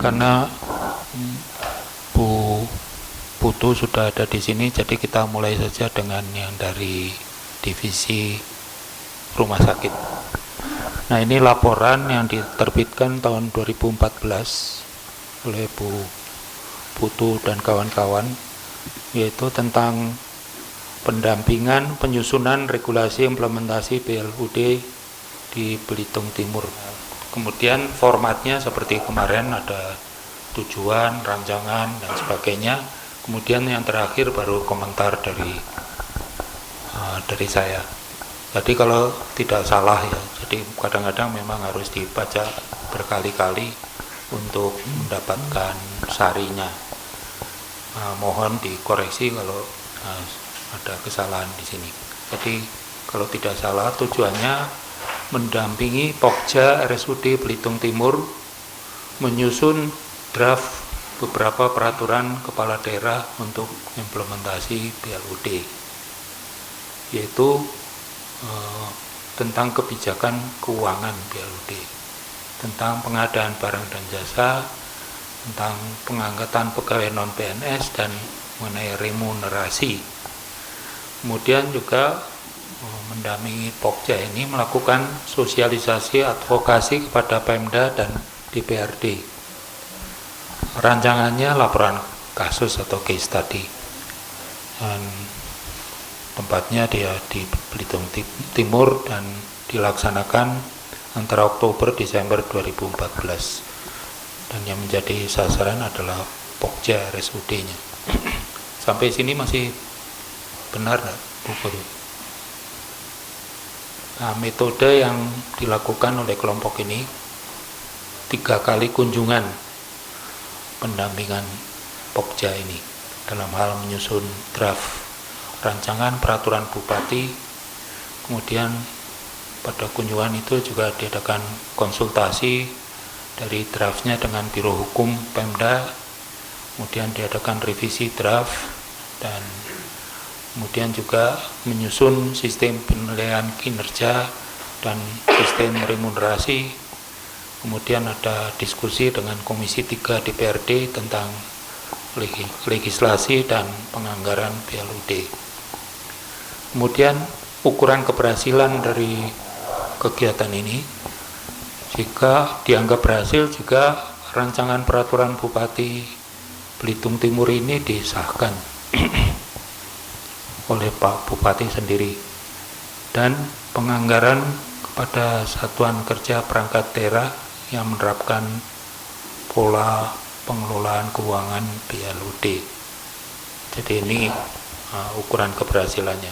Karena Bu Putu sudah ada di sini, jadi kita mulai saja dengan yang dari divisi rumah sakit. Nah, ini laporan yang diterbitkan tahun 2014 oleh Bu Putu dan kawan-kawan, yaitu tentang pendampingan penyusunan regulasi implementasi BLUD di Belitung Timur. Kemudian formatnya seperti kemarin, ada tujuan, rancangan, dan sebagainya. Kemudian yang terakhir baru komentar dari saya. Jadi kalau tidak salah ya, jadi kadang-kadang memang harus dibaca berkali-kali untuk mendapatkan sarinya. Mohon dikoreksi kalau ada kesalahan di sini. Jadi kalau tidak salah, tujuannya mendampingi Pokja RSUD Belitung Timur menyusun draft beberapa peraturan kepala daerah untuk implementasi BLUD, yaitu tentang kebijakan keuangan BLUD, tentang pengadaan barang dan jasa, tentang pengangkatan pegawai non-PNS, dan mengenai remunerasi. Kemudian juga mendampingi Pokja ini melakukan sosialisasi advokasi kepada Pemda dan DPRD. Rancangannya laporan kasus atau case study, dan tempatnya dia di Belitung Timur dan dilaksanakan antara Oktober-Desember 2014, dan yang menjadi sasaran adalah Pokja RSUD-nya. Sampai sini masih benar nggak, Bu Guru? Nah, metode yang dilakukan oleh kelompok ini 3 kali kunjungan pendampingan Pokja ini dalam hal menyusun draft rancangan peraturan bupati. Kemudian pada kunjungan itu juga diadakan konsultasi dari draftnya dengan Biro Hukum Pemda, kemudian diadakan revisi draft, dan kemudian juga menyusun sistem penilaian kinerja dan sistem remunerasi. Kemudian ada diskusi dengan Komisi 3 DPRD tentang legislasi dan penganggaran BLUD. Kemudian ukuran keberhasilan dari kegiatan ini, jika dianggap berhasil jika rancangan peraturan Bupati Belitung Timur ini disahkan oleh Pak Bupati sendiri, dan penganggaran kepada satuan kerja perangkat daerah yang menerapkan pola pengelolaan keuangan BLUD. Jadi ini ukuran keberhasilannya.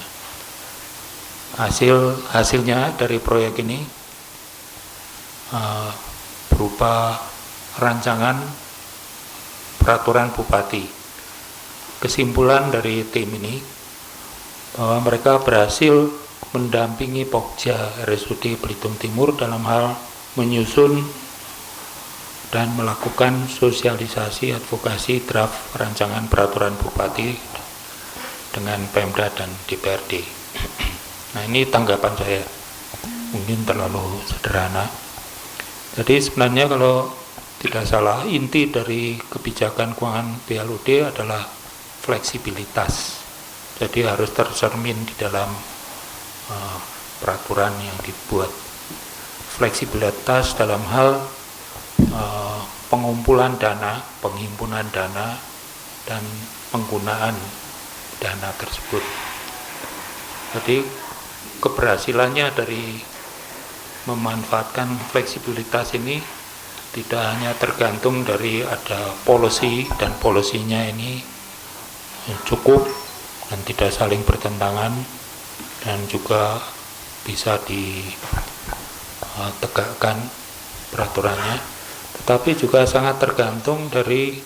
Hasilnya dari proyek ini berupa rancangan peraturan Bupati. Kesimpulan dari tim ini bahwa mereka berhasil mendampingi Pokja RSUD Belitung Timur dalam hal menyusun dan melakukan sosialisasi advokasi draft rancangan peraturan Bupati dengan Pemda dan DPRD. Nah, ini tanggapan saya, mungkin terlalu sederhana. Jadi sebenarnya kalau tidak salah, inti dari kebijakan keuangan BLUD adalah fleksibilitas. Jadi harus tercermin di dalam peraturan yang dibuat. Fleksibilitas dalam hal pengumpulan dana, penghimpunan dana, dan penggunaan dana tersebut. Jadi keberhasilannya dari memanfaatkan fleksibilitas ini tidak hanya tergantung dari ada policy, dan polisinya ini cukup dan tidak saling bertentangan dan juga bisa ditegakkan peraturannya, tetapi juga sangat tergantung dari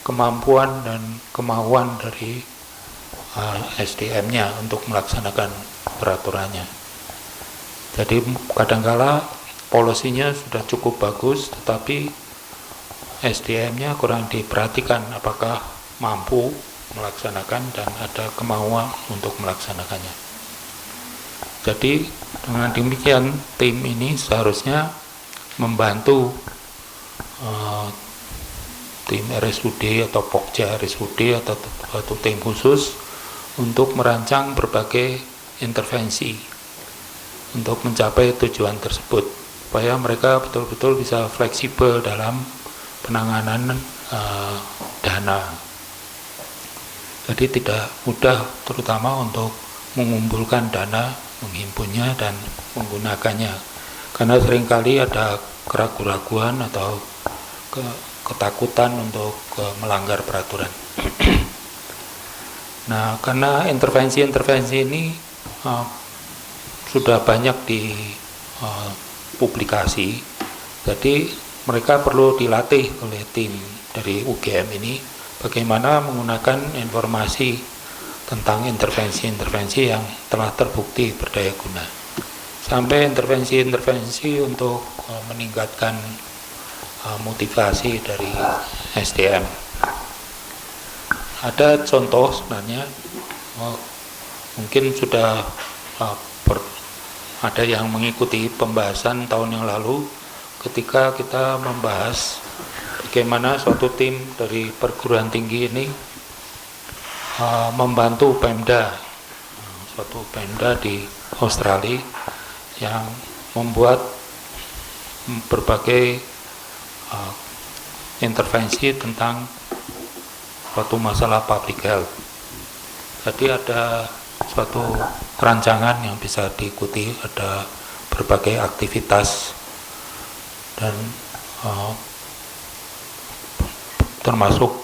kemampuan dan kemauan dari SDM-nya untuk melaksanakan peraturannya. Jadi kadangkala polisinya sudah cukup bagus, tetapi SDM-nya kurang diperhatikan apakah mampu melaksanakan dan ada kemauan untuk melaksanakannya. Jadi dengan demikian tim ini seharusnya membantu tim RSUD atau Pokja RSUD atau tim khusus untuk merancang berbagai intervensi untuk mencapai tujuan tersebut, supaya mereka betul-betul bisa fleksibel dalam penanganan dana. Jadi tidak mudah terutama untuk mengumpulkan dana, menghimpunnya dan menggunakannya, karena seringkali ada keraguan-keraguan atau ketakutan untuk melanggar peraturan. Nah, karena intervensi-intervensi ini sudah banyak dipublikasi, jadi mereka perlu dilatih oleh tim dari UGM ini bagaimana menggunakan informasi tentang intervensi-intervensi yang telah terbukti berdaya guna, sampai intervensi-intervensi untuk meningkatkan motivasi dari SDM. Ada contoh sebenarnya, mungkin sudah ada yang mengikuti pembahasan tahun yang lalu ketika kita membahas bagaimana suatu tim dari perguruan tinggi ini membantu Pemda, suatu Pemda di Australia yang membuat berbagai intervensi tentang suatu masalah public health. Jadi ada suatu rancangan yang bisa diikuti, ada berbagai aktivitas dan termasuk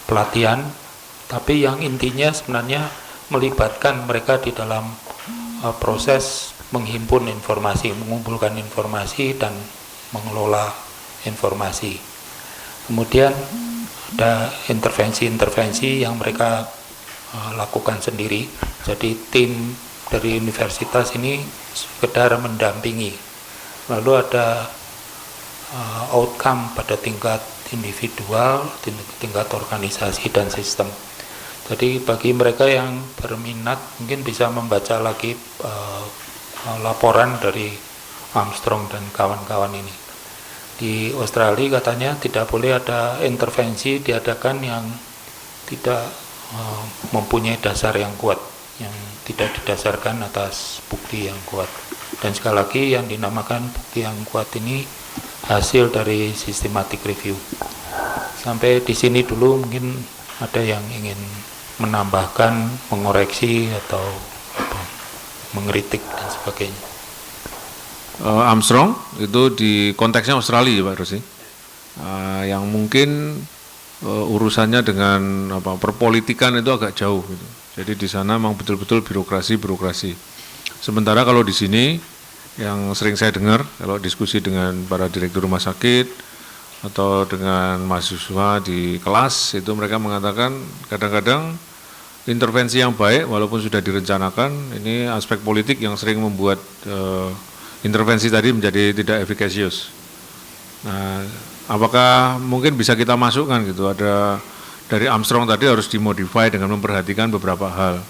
pelatihan, tapi yang intinya sebenarnya melibatkan mereka di dalam proses menghimpun informasi, mengumpulkan informasi dan mengelola informasi. Kemudian ada intervensi-intervensi yang mereka lakukan sendiri. Jadi tim dari universitas ini sekedar mendampingi. Lalu ada outcome pada tingkat individual, tingkat organisasi dan sistem. Jadi bagi mereka yang berminat mungkin bisa membaca lagi laporan dari Armstrong dan kawan-kawan ini. Di Australia katanya tidak boleh ada intervensi diadakan yang tidak mempunyai dasar yang kuat, yang tidak didasarkan atas bukti yang kuat. Dan sekali lagi yang dinamakan bukti yang kuat ini hasil dari systematic review. Sampai di sini dulu, mungkin ada yang ingin menambahkan, mengoreksi atau mengkritik dan sebagainya. Armstrong itu di konteksnya Australia ya Pak Rosi, yang mungkin urusannya dengan perpolitikan itu agak jauh gitu. Jadi di sana memang betul-betul birokrasi. Sementara kalau di sini yang sering saya dengar kalau diskusi dengan para direktur rumah sakit atau dengan mahasiswa di kelas, itu mereka mengatakan kadang-kadang intervensi yang baik walaupun sudah direncanakan, ini aspek politik yang sering membuat intervensi tadi menjadi tidak efikasius. Nah, apakah mungkin bisa kita masukkan gitu, ada dari Armstrong tadi harus dimodify dengan memperhatikan beberapa hal,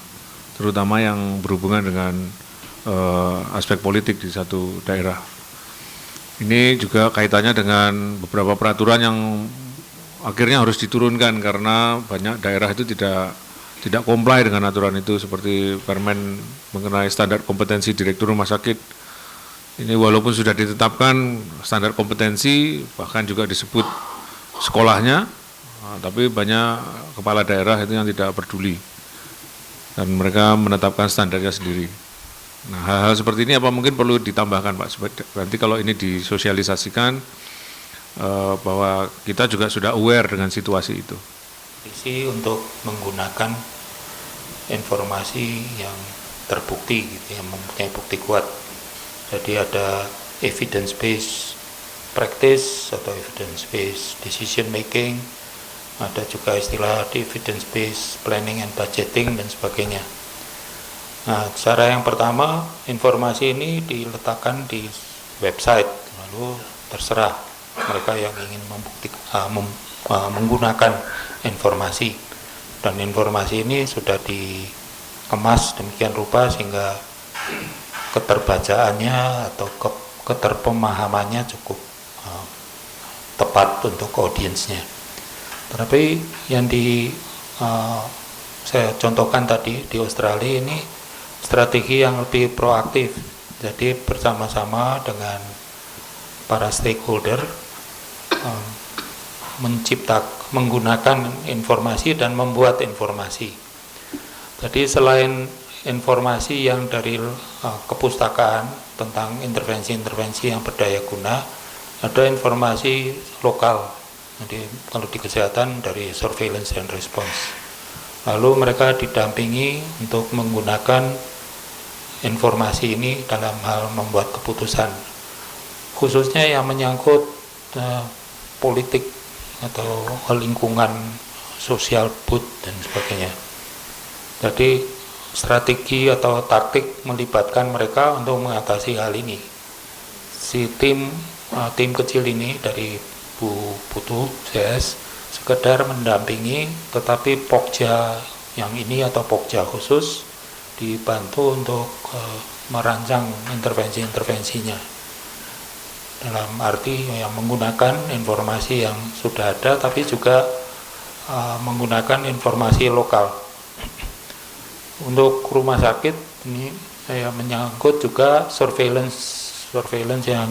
terutama yang berhubungan dengan aspek politik di satu daerah. Ini juga kaitannya dengan beberapa peraturan yang akhirnya harus diturunkan karena banyak daerah itu tidak comply dengan aturan itu, seperti Permen mengenai standar kompetensi direktur rumah sakit. Ini walaupun sudah ditetapkan standar kompetensi, bahkan juga disebut sekolahnya, tapi banyak kepala daerah itu yang tidak peduli dan mereka menetapkan standarnya sendiri. Nah, hal-hal seperti ini apa mungkin perlu ditambahkan Pak, nanti kalau ini disosialisasikan bahwa kita juga sudah aware dengan situasi itu. Visi untuk menggunakan informasi yang terbukti, gitu, yang mempunyai bukti kuat. Jadi ada evidence based practice atau evidence based decision making, ada juga istilah evidence based planning and budgeting dan sebagainya. Nah, cara yang pertama, informasi ini diletakkan di website Lalu terserah mereka yang ingin menggunakan informasi, dan informasi ini sudah dikemas demikian rupa sehingga keterbacaannya atau keterpemahamannya cukup tepat untuk audiensnya. Tetapi yang saya contohkan tadi di Australia ini strategi yang lebih proaktif, jadi bersama-sama dengan para stakeholder menggunakan informasi dan membuat informasi. Jadi selain informasi yang dari kepustakaan tentang intervensi-intervensi yang berdaya guna, ada informasi lokal. Jadi kalau di kesehatan dari surveillance and response. Lalu mereka didampingi untuk menggunakan informasi ini dalam hal membuat keputusan, khususnya yang menyangkut politik atau lingkungan sosial bud dan sebagainya. Jadi strategi atau taktik melibatkan mereka untuk mengatasi hal ini. Si tim kecil ini dari Bu Putu CS sekedar mendampingi, tetapi Pokja yang ini atau Pokja khusus dibantu untuk merancang intervensi-intervensinya, dalam arti yang menggunakan informasi yang sudah ada tapi juga menggunakan informasi lokal. Untuk rumah sakit ini saya menyangkut juga surveillance yang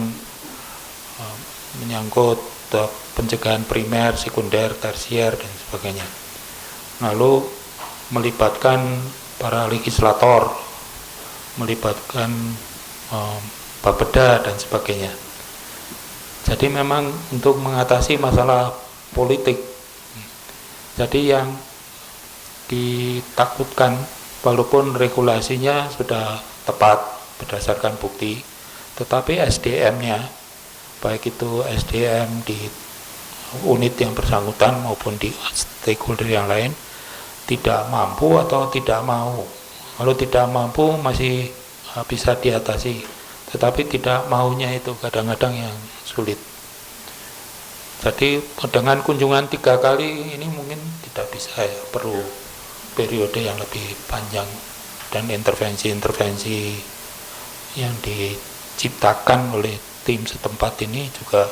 menyangkut pencegahan primer, sekunder, tersier dan sebagainya. Lalu melibatkan para legislator, melibatkan Bapeda dan sebagainya. Jadi memang untuk mengatasi masalah politik, jadi yang ditakutkan walaupun regulasinya sudah tepat berdasarkan bukti, tetapi SDM-nya, baik itu SDM di unit yang bersangkutan maupun di stakeholder yang lain, tidak mampu atau tidak mau. Kalau tidak mampu masih bisa diatasi, tetapi tidak maunya itu kadang-kadang yang sulit. Jadi dengan kunjungan 3 kali ini mungkin tidak bisa ya, perlu periode yang lebih panjang, dan intervensi-intervensi yang diciptakan oleh tim setempat ini juga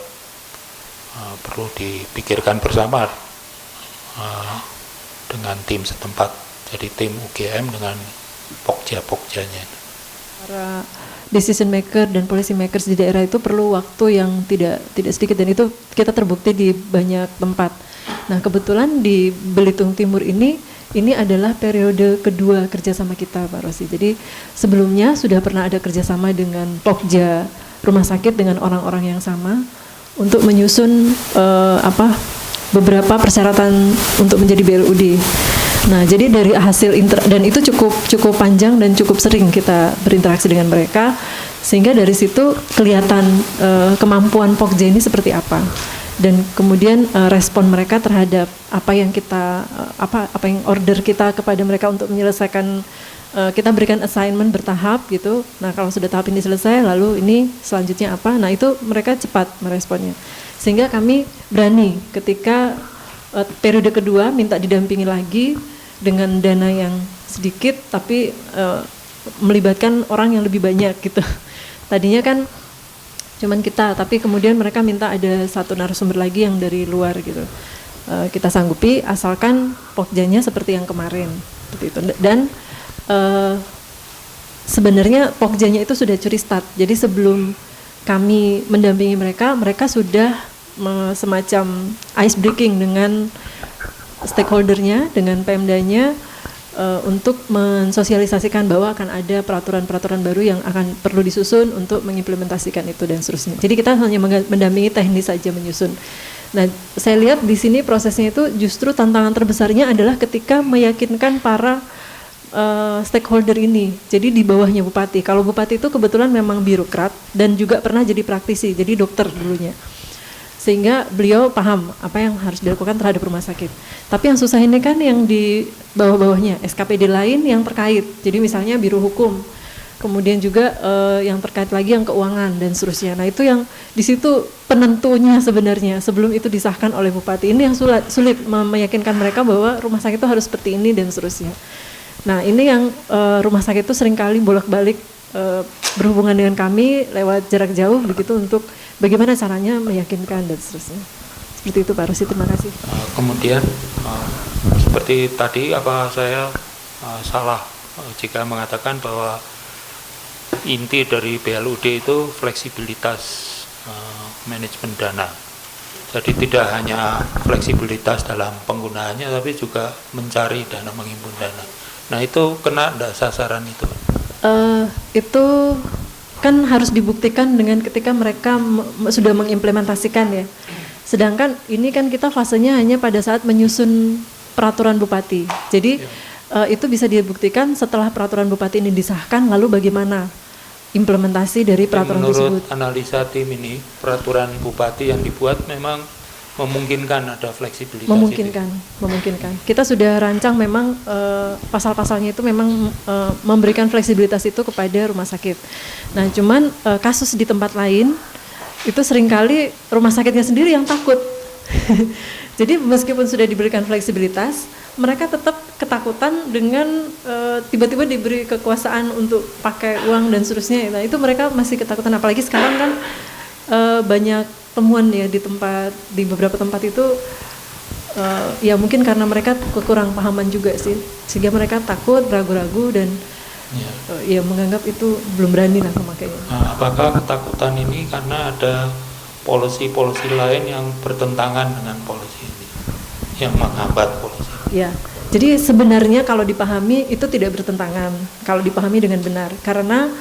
perlu dipikirkan bersama dengan tim setempat, jadi tim UGM dengan Pokja-Pogjanya. Para decision maker dan policy makers di daerah itu perlu waktu yang tidak sedikit, dan itu kita terbukti di banyak tempat. Nah, kebetulan di Belitung Timur ini adalah periode kedua kerjasama kita, Pak Rosi. Jadi sebelumnya sudah pernah ada kerjasama dengan Pokja rumah sakit dengan orang-orang yang sama untuk menyusun beberapa persyaratan untuk menjadi BLUD. Nah, jadi dari hasil dan itu cukup panjang dan cukup sering kita berinteraksi dengan mereka, sehingga dari situ kelihatan kemampuan Pokja ini seperti apa, dan kemudian respon mereka terhadap apa yang yang order kita kepada mereka untuk menyelesaikan. Kita berikan assignment bertahap gitu. Nah, kalau sudah tahap ini selesai, lalu ini selanjutnya apa? Nah, itu mereka cepat meresponnya. Sehingga kami berani ketika periode kedua minta didampingi lagi dengan dana yang sedikit, tapi melibatkan orang yang lebih banyak gitu. Tadinya kan cuman kita, tapi kemudian mereka minta ada satu narasumber lagi yang dari luar gitu. Kita sanggupi asalkan Pokjanya seperti yang kemarin seperti itu. Dan sebenarnya Pokjanya itu sudah curi start. Jadi sebelum kami mendampingi mereka sudah semacam ice breaking dengan stakeholdernya, dengan Pemdanya, untuk mensosialisasikan bahwa akan ada peraturan-peraturan baru yang akan perlu disusun untuk mengimplementasikan itu dan seterusnya. Jadi kita hanya mendampingi teknis saja menyusun. Nah, saya lihat di sini prosesnya itu justru tantangan terbesarnya adalah ketika meyakinkan para stakeholder ini. Jadi di bawahnya bupati. Kalau bupati itu kebetulan memang birokrat dan juga pernah jadi praktisi, jadi dokter dulunya. Sehingga beliau paham apa yang harus dilakukan terhadap rumah sakit. Tapi yang susah ini kan yang di bawah-bawahnya, SKPD lain yang terkait. Jadi misalnya Biro Hukum, kemudian juga yang terkait lagi yang keuangan dan seterusnya. Nah itu yang di situ penentunya sebenarnya sebelum itu disahkan oleh bupati. Ini yang sulit meyakinkan mereka bahwa rumah sakit itu harus seperti ini dan seterusnya. Nah ini yang rumah sakit itu seringkali bolak-balik berhubungan dengan kami lewat jarak jauh begitu untuk bagaimana caranya meyakinkan dan seterusnya. Seperti itu Pak Rosi, terima kasih. Kemudian seperti tadi apa saya salah jika mengatakan bahwa inti dari BLUD itu fleksibilitas manajemen dana. Jadi tidak hanya fleksibilitas dalam penggunaannya, tapi juga mencari dana, menghimpun dana. Nah itu kena enggak sasaran itu? Itu kan harus dibuktikan dengan ketika mereka sudah mengimplementasikan ya. Sedangkan ini kan kita fasenya hanya pada saat menyusun peraturan bupati. Jadi itu bisa dibuktikan setelah peraturan bupati ini disahkan, lalu bagaimana implementasi dari peraturan tersebut. Menurut analisa tim ini, peraturan bupati yang dibuat memang memungkinkan ada fleksibilitas. Memungkinkan. Kita sudah rancang memang pasal-pasalnya itu memang memberikan fleksibilitas itu kepada rumah sakit. Nah, cuman kasus di tempat lain itu seringkali rumah sakitnya sendiri yang takut. Jadi meskipun sudah diberikan fleksibilitas, mereka tetap ketakutan dengan tiba-tiba diberi kekuasaan untuk pakai uang dan seterusnya. Nah, itu mereka masih ketakutan, apalagi sekarang kan banyak temuan ya di beberapa tempat itu ya mungkin karena mereka kekurang pahaman juga sih, sehingga mereka takut, ragu-ragu dan ya menganggap itu belum berani lah memakainya. Nah, apakah ketakutan ini karena ada polisi-polisi lain yang bertentangan dengan polisi ini, yang menghambat polisi? Ya, jadi sebenarnya kalau dipahami itu tidak bertentangan, kalau dipahami dengan benar, karena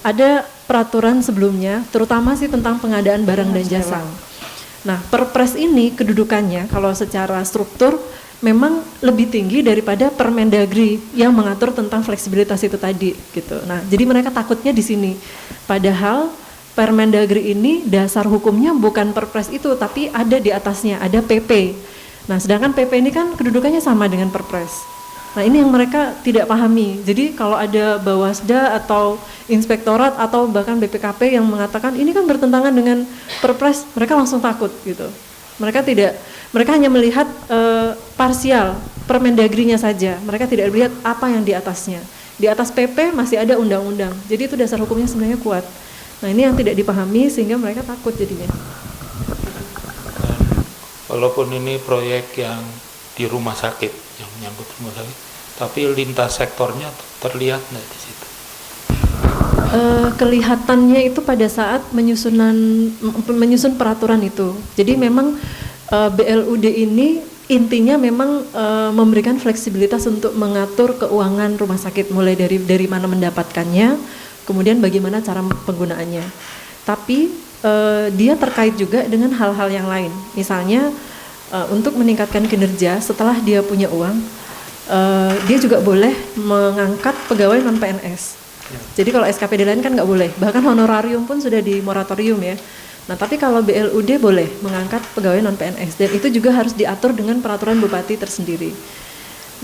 ada peraturan sebelumnya, terutama sih tentang pengadaan barang dan jasa. Nah, Perpres ini kedudukannya kalau secara struktur memang lebih tinggi daripada Permendagri yang mengatur tentang fleksibilitas itu tadi, gitu. Nah, jadi mereka takutnya di sini. Padahal Permendagri ini dasar hukumnya bukan Perpres itu, tapi ada di atasnya, ada PP. Nah, sedangkan PP ini kan kedudukannya sama dengan Perpres. Nah, ini yang mereka tidak pahami. Jadi kalau ada Bawasda atau Inspektorat atau bahkan BPKP yang mengatakan ini kan bertentangan dengan Perpres, mereka langsung takut gitu. Mereka hanya melihat parsial Permendagrinya saja. Mereka tidak melihat apa yang di atasnya. Di atas PP masih ada undang-undang. Jadi itu dasar hukumnya sebenarnya kuat. Nah, ini yang tidak dipahami sehingga mereka takut jadinya. Walaupun ini proyek yang di rumah sakit, yang menyangkut rumah sakit, tapi lintas sektornya terlihat nggak di situ? Kelihatannya itu pada saat menyusun peraturan itu. Jadi memang BLUD ini intinya memang memberikan fleksibilitas untuk mengatur keuangan rumah sakit, mulai dari mana mendapatkannya, kemudian bagaimana cara penggunaannya. Tapi dia terkait juga dengan hal-hal yang lain. Misalnya untuk meningkatkan kinerja setelah dia punya uang, dia juga boleh mengangkat pegawai non PNS. Jadi kalau SKPD lain kan nggak boleh, bahkan honorarium pun sudah di moratorium ya. Nah, tapi kalau BLUD boleh mengangkat pegawai non PNS, dan itu juga harus diatur dengan peraturan bupati tersendiri.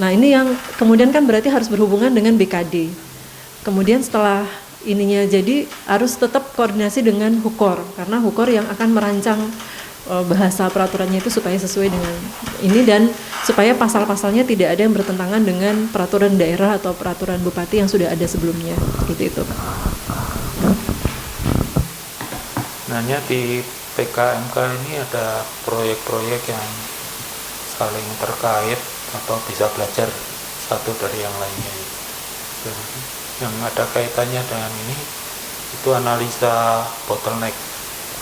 Nah, ini yang kemudian kan berarti harus berhubungan dengan BKD. Kemudian setelah ininya jadi harus tetap koordinasi dengan Hukor, karena Hukor yang akan merancang bahasa peraturannya itu supaya sesuai dengan ini dan supaya pasal-pasalnya tidak ada yang bertentangan dengan peraturan daerah atau peraturan bupati yang sudah ada sebelumnya, seperti itu. Sebenarnya di PKMK ini ada proyek-proyek yang saling terkait atau bisa belajar satu dari yang lainnya. Yang ada kaitannya dengan ini itu analisa bottleneck,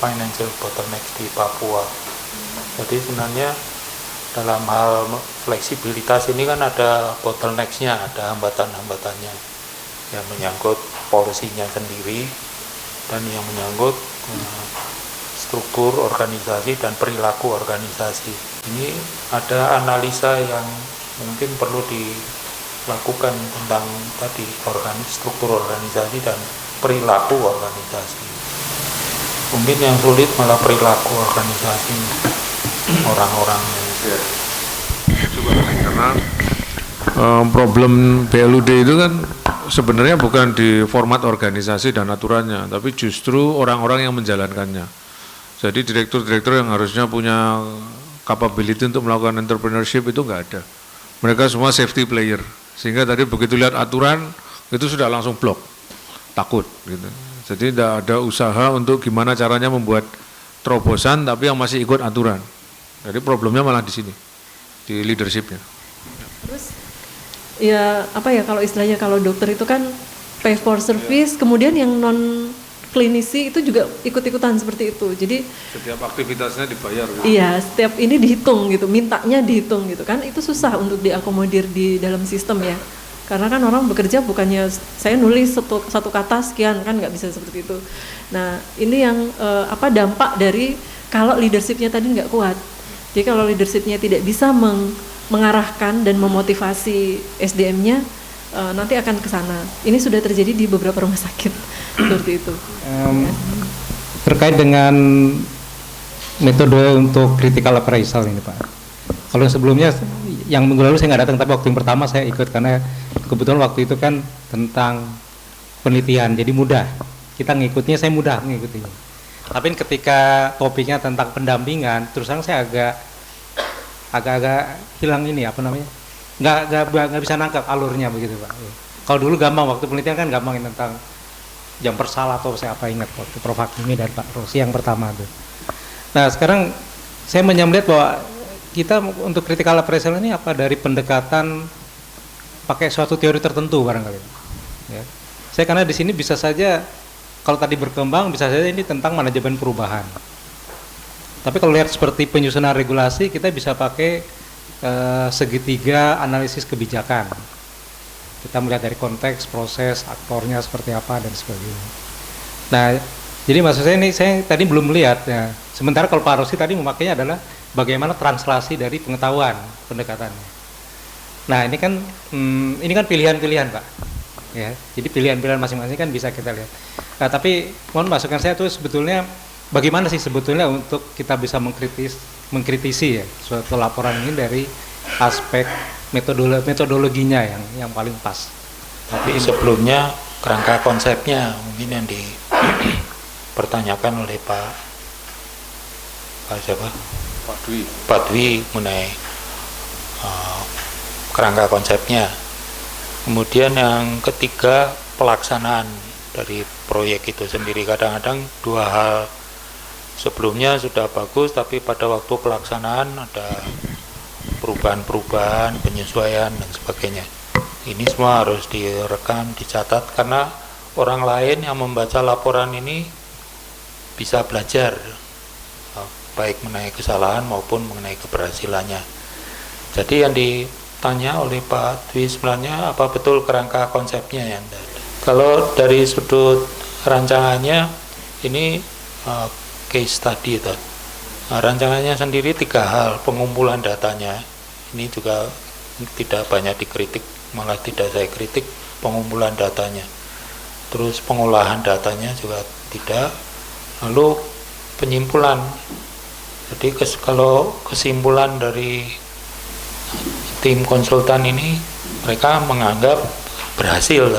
financial bottleneck di Papua. Jadi sebenarnya dalam hal fleksibilitas ini kan ada bottleneck-nya, ada hambatan-hambatannya yang menyangkut polisinya sendiri dan yang menyangkut struktur organisasi dan perilaku organisasi. Ini ada analisa yang mungkin perlu dilakukan tentang tadi struktur organisasi dan perilaku organisasi. Mungkin yang sulit malah perilaku organisasi orang-orangnya. Karena problem BLUD itu kan sebenarnya bukan di format organisasi dan aturannya, tapi justru orang-orang yang menjalankannya. Jadi direktur-direktur yang harusnya punya capability untuk melakukan entrepreneurship itu nggak ada. Mereka semua safety player, sehingga tadi begitu lihat aturan itu sudah langsung blok, takut gitu. Jadi tidak ada usaha untuk gimana caranya membuat terobosan tapi yang masih ikut aturan. Jadi problemnya malah di sini, di leadershipnya. Terus ya apa ya, kalau istilahnya kalau dokter itu kan pay for service, kemudian yang non klinisi itu juga ikut-ikutan seperti itu. Jadi setiap aktivitasnya dibayar gitu. iya, setiap ini dihitung gitu, mintanya dihitung gitu kan. Itu susah untuk diakomodir di dalam sistem ya. Karena kan orang bekerja bukannya saya nulis satu kata sekian, kan nggak bisa seperti itu. Nah, ini yang dampak dari kalau leadershipnya tadi nggak kuat. Jadi kalau leadershipnya tidak bisa mengarahkan dan memotivasi SDM-nya, nanti akan ke sana. Ini sudah terjadi di beberapa rumah sakit seperti itu. Terkait dengan metode untuk critical appraisal ini Pak. Kalau sebelumnya yang minggu lalu saya nggak datang, tapi waktu yang pertama saya ikut karena kebetulan waktu itu kan tentang penelitian, jadi mudah. Kita ngikutnya, saya mudah ngikutinya. Tapi ketika topiknya tentang pendampingan, terus terang saya agak hilang ini apa namanya? Nggak bisa nangkap alurnya begitu Pak. Kalau dulu gampang, waktu penelitian kan gampang tentang jam persal atau saya apa ingat waktu Prof. Hakimi dan Pak Rosi yang pertama itu. Nah sekarang saya melihat bahwa kita untuk critical appraisal ini apa dari pendekatan pakai suatu teori tertentu barangkali. Ya. Saya karena di sini bisa saja kalau tadi berkembang bisa saja ini tentang manajemen perubahan. Tapi kalau lihat seperti penyusunan regulasi kita bisa pakai segitiga analisis kebijakan. Kita melihat dari konteks, proses, aktornya seperti apa dan sebagainya. Nah, jadi maksud saya ini saya tadi belum melihat ya. Sementara kalau Pak Rosi tadi memakainya adalah bagaimana translasi dari pengetahuan pendekatannya. Nah, ini kan pilihan-pilihan Pak. Ya, jadi pilihan-pilihan masing-masing kan bisa kita lihat. Nah, tapi mohon masukan saya tuh sebetulnya bagaimana sih sebetulnya untuk kita bisa mengkritisi ya suatu laporan ini dari aspek metodologinya yang paling pas. Tapi sebelumnya kerangka konsepnya mungkin yang dipertanyakan oleh Pak Dwi mengenai kerangka konsepnya. Kemudian yang ketiga pelaksanaan dari proyek itu sendiri. Kadang-kadang dua hal sebelumnya sudah bagus tapi pada waktu pelaksanaan ada perubahan-perubahan, penyesuaian dan sebagainya. Ini semua harus direkam, dicatat karena orang lain yang membaca laporan ini bisa belajar baik mengenai kesalahan maupun mengenai keberhasilannya. Jadi yang ditanya oleh Pak Dwi sebenarnya apa betul kerangka konsepnya yang ada. Kalau dari sudut rancangannya ini case study itu. Rancangannya sendiri 3 hal, pengumpulan datanya ini juga tidak banyak dikritik, malah tidak saya kritik pengumpulan datanya. Terus pengolahan datanya juga tidak. Lalu penyimpulan. Jadi kalau kesimpulan dari tim konsultan ini mereka menganggap berhasil.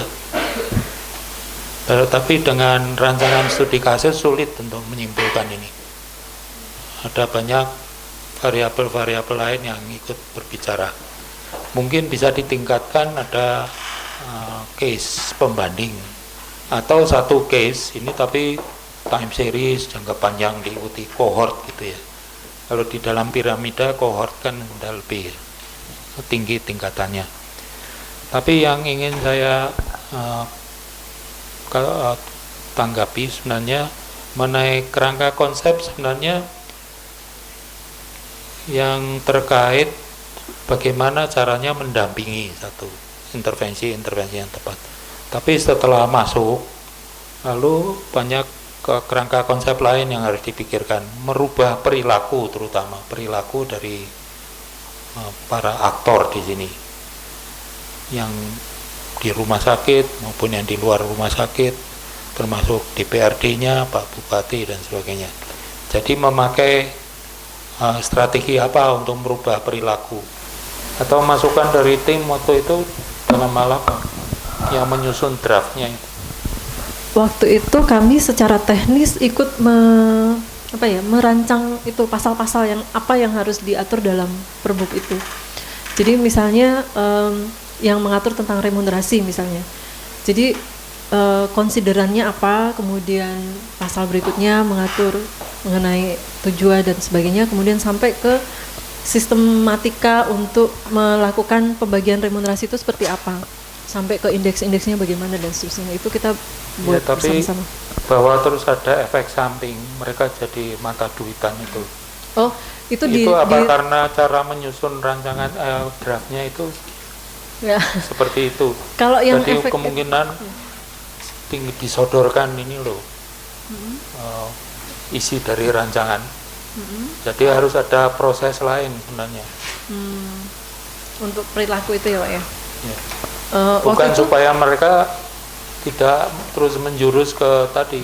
Tapi dengan rancangan studi kasus sulit untuk menyimpulkan ini. Ada banyak variabel-variabel lain yang ikut berbicara. Mungkin bisa ditingkatkan ada case pembanding atau satu case ini tapi time series jangka panjang diikuti cohort gitu ya. Kalau di dalam piramida cohort kan sudah lebih tinggi tingkatannya. Tapi yang ingin saya tanggapi sebenarnya mengenai kerangka konsep sebenarnya yang terkait bagaimana caranya mendampingi satu intervensi yang tepat. Tapi setelah masuk lalu banyak kerangka konsep lain yang harus dipikirkan, merubah perilaku terutama perilaku dari para aktor di sini yang di rumah sakit maupun yang di luar rumah sakit termasuk DPRD-nya, Pak Bupati dan sebagainya. Jadi memakai strategi apa untuk merubah perilaku atau masukan dari tim waktu itu dalam hal apa yang menyusun draftnya itu? Waktu itu kami secara teknis ikut merancang itu pasal-pasal yang harus diatur dalam Perbup itu. Jadi misalnya yang mengatur tentang remunerasi misalnya. Jadi konsiderannya apa, kemudian pasal berikutnya mengatur mengenai tujuan dan sebagainya, kemudian sampai ke sistematika untuk melakukan pembagian remunerasi itu seperti apa, sampai ke indeks-indeksnya bagaimana dan seterusnya. Itu kita buat ya, tapi bersama-sama. Bahwa terus ada efek samping, mereka jadi mata duitan itu. Oh, itu karena cara menyusun rancangan draftnya itu ya. Seperti itu. Kalau yang jadi kemungkinan tinggi disodorkan ini loh isi dari rancangan. Jadi harus ada proses lain sebenarnya. Untuk perilaku itu ya Pak ya. Ya. Bukan supaya mereka tidak terus menjurus ke tadi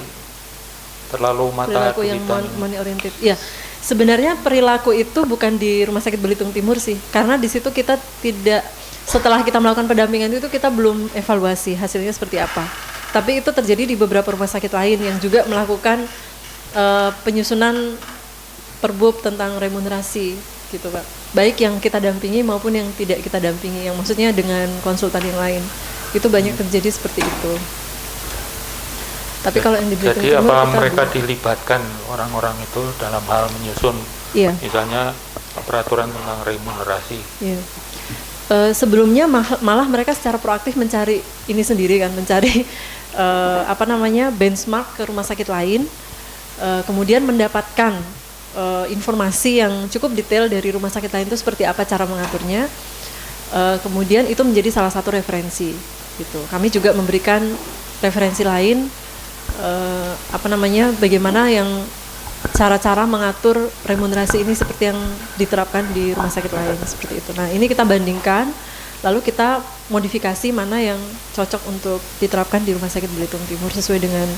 terlalu mata perilaku yang money oriented. Ya, sebenarnya perilaku itu bukan di Rumah Sakit Belitung Timur sih, karena di situ kita tidak, setelah kita melakukan pendampingan itu kita belum evaluasi hasilnya seperti apa. Tapi itu terjadi di beberapa rumah sakit lain yang juga melakukan penyusunan Perbup tentang remunerasi gitu Pak. Baik yang kita dampingi maupun yang tidak kita dampingi, yang maksudnya dengan konsultan yang lain. Itu banyak terjadi seperti itu. Tapi kalau yang di Belitung Timur, apa mereka dilibatkan orang-orang itu dalam hal menyusun, misalnya peraturan tentang remunerasi. Iya. Sebelumnya malah mereka secara proaktif mencari ini sendiri kan, mencari benchmark ke rumah sakit lain, kemudian mendapatkan informasi yang cukup detail dari rumah sakit lain itu seperti apa cara mengaturnya. Kemudian itu menjadi salah satu referensi gitu. Kami juga memberikan referensi lain bagaimana yang cara-cara mengatur remunerasi ini seperti yang diterapkan di rumah sakit lain seperti itu. Nah, ini kita bandingkan lalu kita modifikasi mana yang cocok untuk diterapkan di Rumah Sakit Belitung Timur sesuai dengan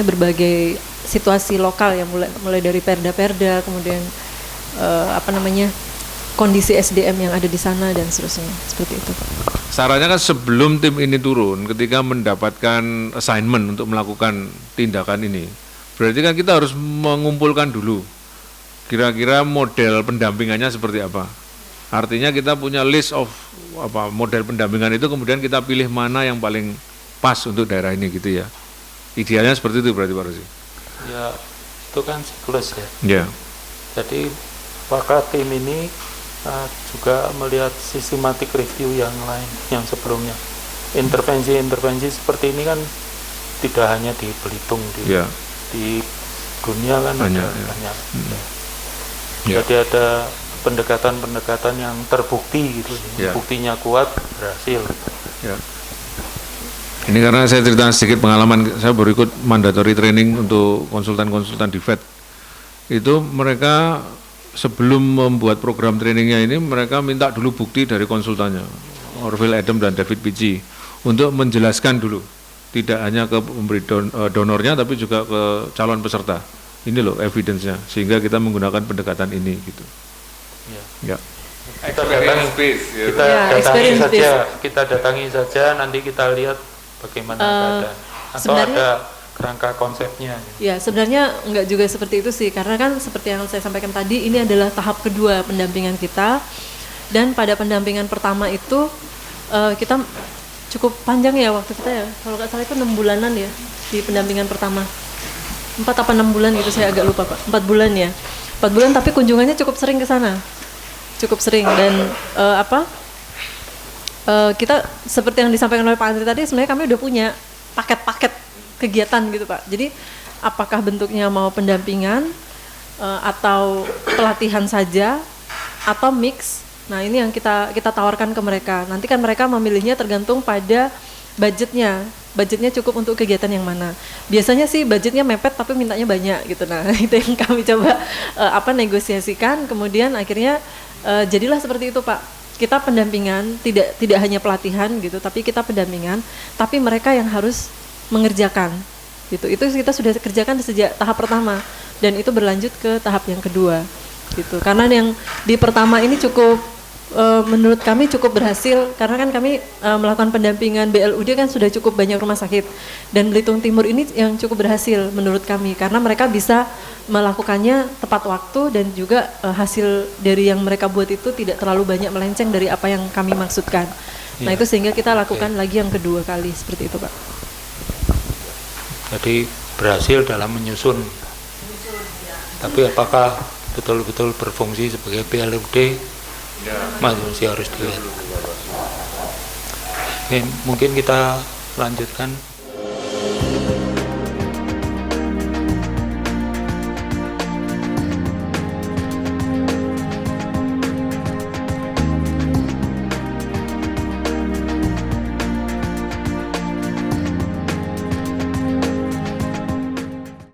berbagai situasi lokal ya, mulai dari perda-perda, kemudian kondisi SDM yang ada di sana dan seterusnya, seperti itu. Sarannya kan sebelum tim ini turun, ketika mendapatkan assignment untuk melakukan tindakan ini, berarti kan kita harus mengumpulkan dulu kira-kira model pendampingannya seperti apa. Artinya kita punya list of model pendampingan itu, kemudian kita pilih mana yang paling pas untuk daerah ini gitu ya. Idealnya seperti itu berarti Pak Rosi. Ya, itu kan siklus ya. Ya. Jadi apakah tim ini juga melihat systematic review yang lain yang sebelumnya. Intervensi-intervensi seperti ini kan tidak hanya di Belitung, di dunia kan banyak. Jadi ada pendekatan-pendekatan yang terbukti gitu, buktinya kuat, berhasil. Ya. Ini karena saya cerita sedikit pengalaman, saya baru ikut mandatory training untuk konsultan-konsultan di VET. Itu mereka sebelum membuat program trainingnya ini, mereka minta dulu bukti dari konsultannya, Orville Adam dan David Pici, untuk menjelaskan dulu, tidak hanya ke pemberi donornya, tapi juga ke calon peserta. Ini loh evidence-nya, sehingga kita menggunakan pendekatan ini gitu. Ya. Kita datangi saja, nanti kita lihat bagaimana keadaan, atau ada kerangka konsepnya. Ya, sebenarnya enggak juga seperti itu sih, karena kan seperti yang saya sampaikan tadi, ini adalah tahap kedua pendampingan kita, dan pada pendampingan pertama itu kita cukup panjang ya waktu kita ya, kalau nggak salah itu 6 bulanan ya di pendampingan pertama, 4 apa 6 bulan gitu, saya agak lupa Pak, 4 bulan ya, 4 bulan, tapi kunjungannya cukup sering ke sana, cukup sering, dan kita seperti yang disampaikan oleh Pak Andri tadi, sebenarnya kami udah punya paket-paket kegiatan gitu Pak. Jadi apakah bentuknya mau pendampingan atau pelatihan saja atau mix. Nah, ini yang kita tawarkan ke mereka. Nanti kan mereka memilihnya tergantung pada budgetnya. Budgetnya cukup untuk kegiatan yang mana. Biasanya sih budgetnya mepet tapi mintanya banyak gitu. Nah, itu yang kami coba negosiasikan, kemudian akhirnya jadilah seperti itu Pak. Kita pendampingan, tidak hanya pelatihan gitu, tapi kita pendampingan, tapi mereka yang harus mengerjakan gitu. Itu kita sudah kerjakan sejak tahap pertama, dan itu berlanjut ke tahap yang kedua gitu. Karena yang di pertama ini cukup menurut kami cukup berhasil karena kan kami melakukan pendampingan BLUD kan sudah cukup banyak rumah sakit, dan Belitung Timur ini yang cukup berhasil menurut kami karena mereka bisa melakukannya tepat waktu dan juga hasil dari yang mereka buat itu tidak terlalu banyak melenceng dari apa yang kami maksudkan. Nah itu sehingga kita lakukan lagi yang kedua kali seperti itu Pak. Jadi berhasil dalam menyusun. Tapi apakah betul-betul berfungsi sebagai BLUD? Masih harus dilihat. Oke, mungkin kita lanjutkan.